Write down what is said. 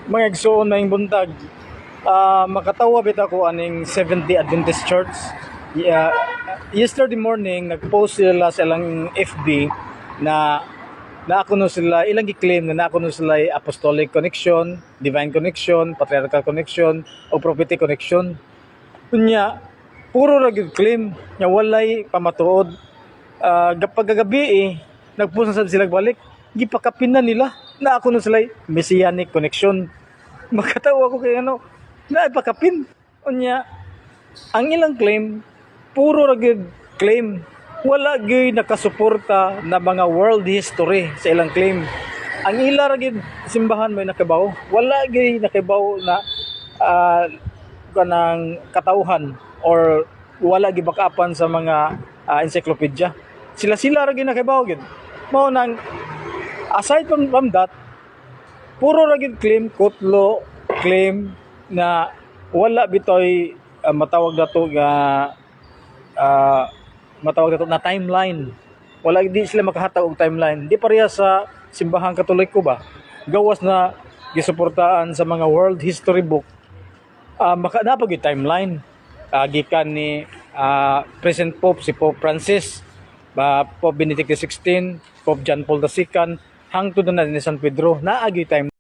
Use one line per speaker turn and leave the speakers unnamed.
Mga igsoon na yung buntag. Makatawa bit ako aning 70 Adventist Church. Yeah, yesterday morning nagpost sila sa ilang FB na ako no sila ilang gi-claim na ako no sila apostolic connection, divine connection, patriarchal connection o prophetic connection. Kunya puro ra gyud claim nya walay pamatuod. Pagkagabi nagpost na sad sila balik gipakapin na nila na ako no sila messianic connection. Makatawa ko kay ano na ipakapin unya ang ilang claim puro ra gyud claim wala gyud nakasuporta na mga world history sa ilang claim. Ang ila ra gyud simbahan may nakabaw wala gyud nakabaw na kanang katawhan or wala gyud backupan sa mga encyclopedia. Sila ra gyud nakabaw gyud mao nang aside from that puro ra gyud claim kutlo claim na wala bitoy matawag dato na timeline. Wala di sila makahatag og timeline. Di pareha sa simbahang Katoliko ba. Gawas na gisuportaan sa mga world history book. Napag yung timeline. Gikan ni present Pope si Pope Francis, Pope Benedict XVI, Pope John Paul II, hangtod na ni San Pedro. Naagi time